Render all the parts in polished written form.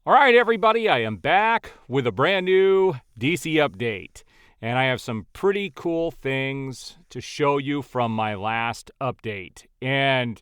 All right, everybody, I am back with a brand new DC update. And I have some pretty cool things to show you from my last update. And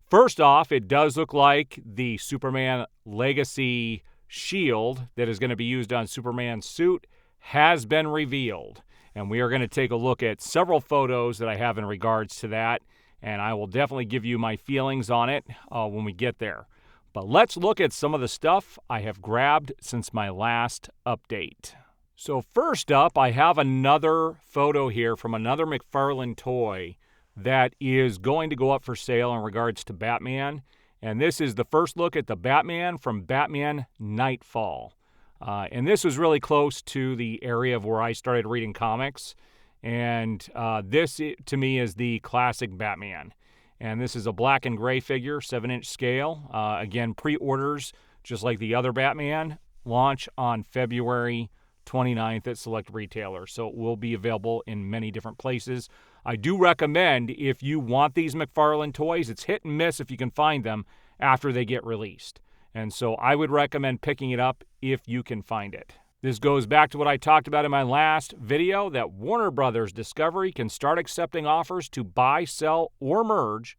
first off, it does look like the Superman Legacy shield that is going to be used on Superman's suit has been revealed. And we are going to take a look at several photos that I have in regards to that. And I will definitely give you my feelings on it when we get there. But let's look at some of the stuff I have grabbed since my last update. So first up, I have another photo here from another McFarlane toy that is going to go up for sale in regards to Batman. And this is the first look at the Batman from Batman Nightfall. And this was really close to the area of where I started reading comics. And this, to me, is the classic Batman. And this is a black and gray figure, 7-inch scale. Again, pre-orders, just like the other Batman, launch on February 29th at select retailers. So it will be available in many different places. I do recommend, if you want these McFarlane toys, it's hit and miss if you can find them after they get released. And so I would recommend picking it up if you can find it. This goes back to what I talked about in my last video, that Warner Brothers Discovery can start accepting offers to buy, sell, or merge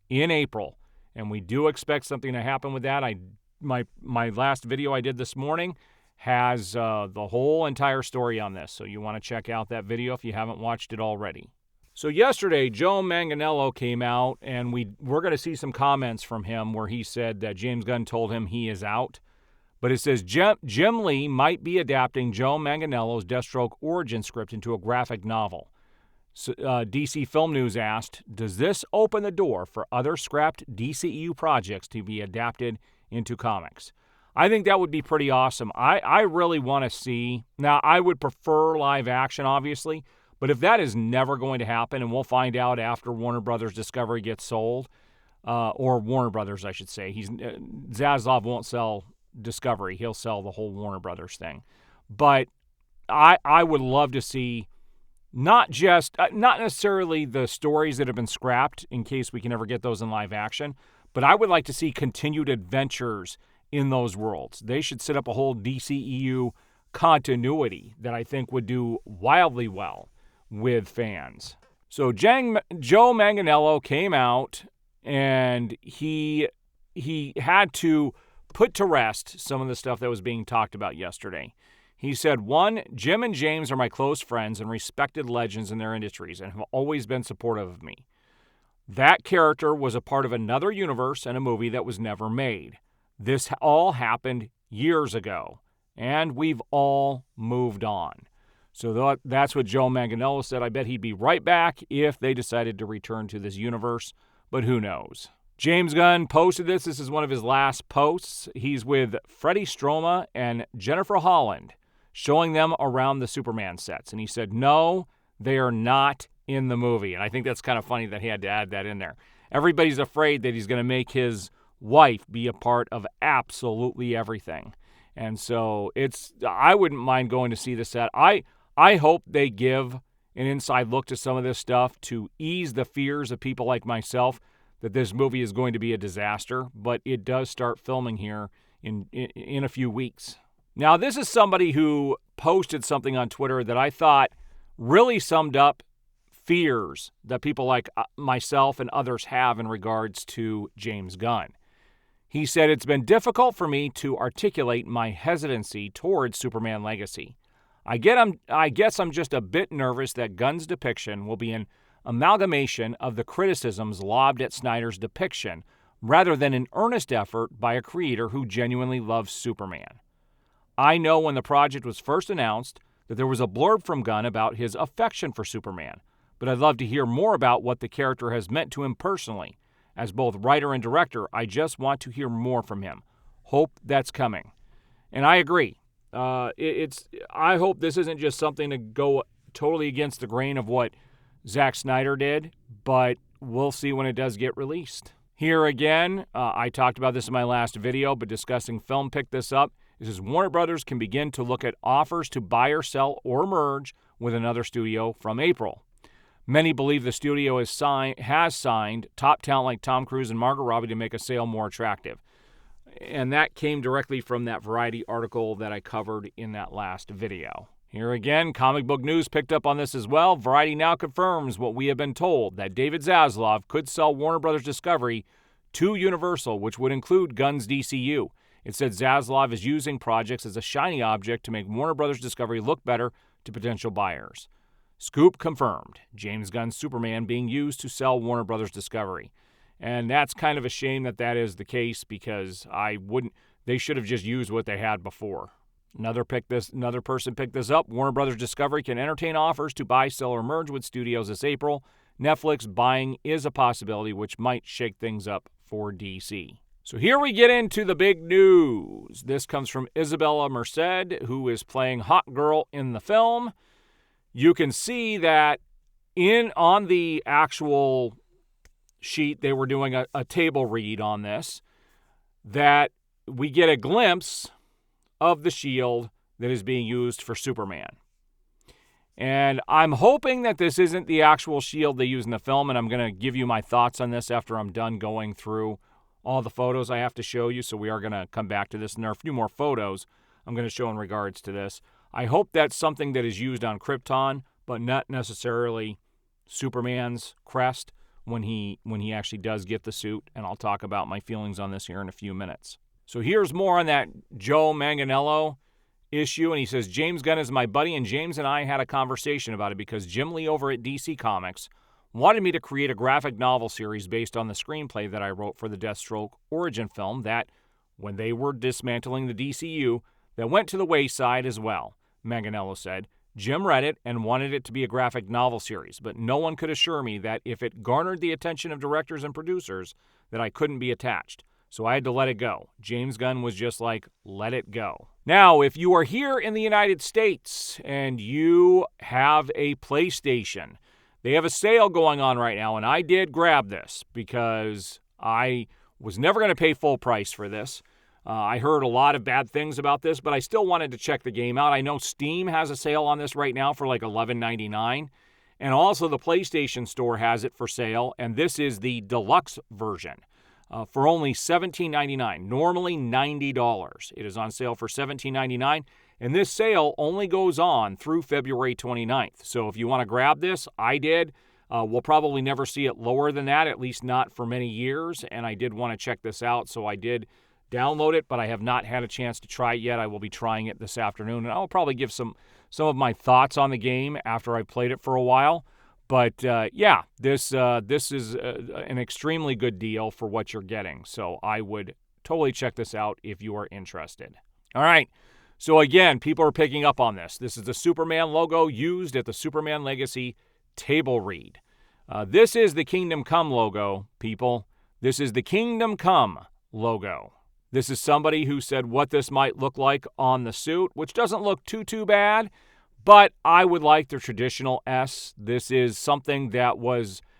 in April. And we do expect something to happen with that. My last video I did this morning has the whole entire story on this. So you want to check out that video if you haven't watched it already. So yesterday, Joe Manganiello came out, and we're going to see some comments from him where he said that James Gunn told him he is out. But it says Jim Lee might be adapting Joe Manganiello's Deathstroke origin script into a graphic novel. So, DC Film News asked, does this open the door for other scrapped DCEU projects to be adapted into comics? I think that would be pretty awesome. I really want to see... Now, I would prefer live action, obviously, but if that is never going to happen, and we'll find out after Warner Brothers Discovery gets sold, or Warner Brothers, I should say. Zaslav won't sell Discovery. He'll sell the whole Warner Brothers thing. But I would love to see not necessarily the stories that have been scrapped in case we can ever get those in live action, but I would like to see continued adventures in those worlds. They should set up a whole DCEU continuity that I think would do wildly well with fans. So Joe Manganiello came out and he had to put to rest some of the stuff that was being talked about yesterday. He said, 1, Jim and James are my close friends and respected legends in their industries and have always been supportive of me. That character was a part of another universe and a movie that was never made. This all happened years ago, and we've all moved on. So that's what Joe Manganiello said. I bet he'd be right back if they decided to return to this universe, but who knows? James Gunn posted this. This is one of his last posts. He's with Freddie Stroma and Jennifer Holland, showing them around the Superman sets. And he said, no, they are not in the movie. And I think that's kind of funny that he had to add that in there. Everybody's afraid that he's going to make his wife be a part of absolutely everything. And so I wouldn't mind going to see the set. I hope they give an inside look to some of this stuff to ease the fears of people like myself that this movie is going to be a disaster, but it does start filming here in a few weeks. Now, this is somebody who posted something on Twitter that I thought really summed up fears that people like myself and others have in regards to James Gunn. He said, it's been difficult for me to articulate my hesitancy towards Superman Legacy. I guess I'm just a bit nervous that Gunn's depiction will be an amalgamation of the criticisms lobbed at Snyder's depiction rather than an earnest effort by a creator who genuinely loves Superman. I know when the project was first announced that there was a blurb from Gunn about his affection for Superman, but I'd love to hear more about what the character has meant to him personally. As both writer and director, I just want to hear more from him. Hope that's coming. And I agree. I hope this isn't just something to go totally against the grain of what Zack Snyder did, but we'll see when it does get released. Here again, I talked about this in my last video, but Discussing Film picked this up. It says Warner Brothers can begin to look at offers to buy or sell or merge with another studio from April. Many believe the studio has signed top talent like Tom Cruise and Margot Robbie to make a sale more attractive. And that came directly from that Variety article that I covered in that last video. Here again, Comic Book News picked up on this as well. Variety now confirms what we have been told, that David Zaslav could sell Warner Bros. Discovery to Universal, which would include Gunn's DCU. It said Zaslav is using projects as a shiny object to make Warner Bros. Discovery look better to potential buyers. Scoop confirmed. James Gunn's Superman being used to sell Warner Bros. Discovery. And that's kind of a shame that that is the case, because they should have just used what they had before. Another person picked this up. Warner Bros. Discovery can entertain offers to buy, sell, or merge with studios this April. Netflix buying is a possibility, which might shake things up for DC. So here we get into the big news. This comes from Isabella Merced, who is playing Hot Girl in the film. You can see that on the actual sheet, they were doing a table read on this, that we get a glimpse of the shield that is being used for Superman. And I'm hoping that this isn't the actual shield they use in the film, and I'm going to give you my thoughts on this after I'm done going through all the photos I have to show you, so we are going to come back to this, and there are a few more photos I'm going to show in regards to this. I hope that's something that is used on Krypton, but not necessarily Superman's crest when he actually does get the suit, and I'll talk about my feelings on this here in a few minutes. So here's more on that Joe Manganiello issue, and he says, James Gunn is my buddy, and James and I had a conversation about it because Jim Lee over at DC Comics wanted me to create a graphic novel series based on the screenplay that I wrote for the Deathstroke origin film that, when they were dismantling the DCU, that went to the wayside as well, Manganiello said. Jim read it and wanted it to be a graphic novel series, but no one could assure me that if it garnered the attention of directors and producers, that I couldn't be attached. So I had to let it go. James Gunn was just like, let it go. Now, if you are here in the United States and you have a PlayStation, they have a sale going on right now, and I did grab this because I was never going to pay full price for this. I heard a lot of bad things about this, but I still wanted to check the game out. I know Steam has a sale on this right now for like $11.99, and also the PlayStation Store has it for sale, and this is the deluxe version for only $17.99, normally $90. It is on sale for $17.99, and this sale only goes on through February 29th. So if you want to grab this, I did. We'll probably never see it lower than that, at least not for many years, and I did want to check this out, so I did download it, but I have not had a chance to try it yet. I will be trying it this afternoon, and I'll probably give some of my thoughts on the game after I've played it for a while. But yeah, this is an extremely good deal for what you're getting, so I would totally check this out if you are interested. All right, so again, people are picking up on this. This is the Superman logo used at the Superman Legacy table read. This is the Kingdom Come logo, people. This is the Kingdom Come logo. This is somebody who said what this might look like on the suit, which doesn't look too bad, but I would like the traditional S. This is something that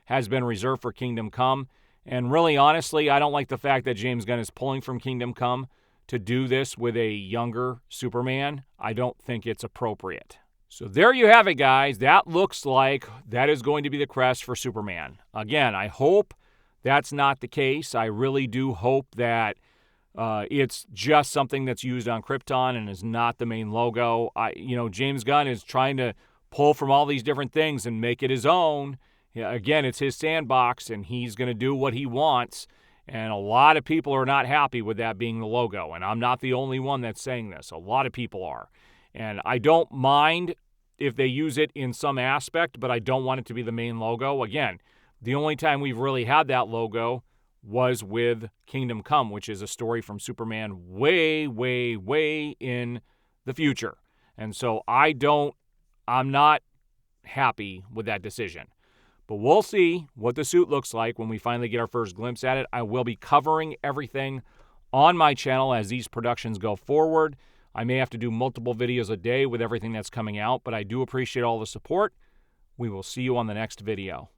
has been reserved for Kingdom Come, and really, honestly, I don't like the fact that James Gunn is pulling from Kingdom Come to do this with a younger Superman. I don't think it's appropriate. So there you have it, guys. That looks like that is going to be the crest for Superman. Again, I hope that's not the case. I really do hope that it's just something that's used on Krypton and is not the main logo. James Gunn is trying to pull from all these different things and make it his own. Again, it's his sandbox, and he's going to do what he wants. And a lot of people are not happy with that being the logo. And I'm not the only one that's saying this. A lot of people are. And I don't mind if they use it in some aspect, but I don't want it to be the main logo. Again, the only time we've really had that logo was with Kingdom Come, which is a story from Superman way, way, way in the future. And so I'm not happy with that decision. But we'll see what the suit looks like when we finally get our first glimpse at it. I will be covering everything on my channel as these productions go forward. I may have to do multiple videos a day with everything that's coming out, but I do appreciate all the support. We will see you on the next video.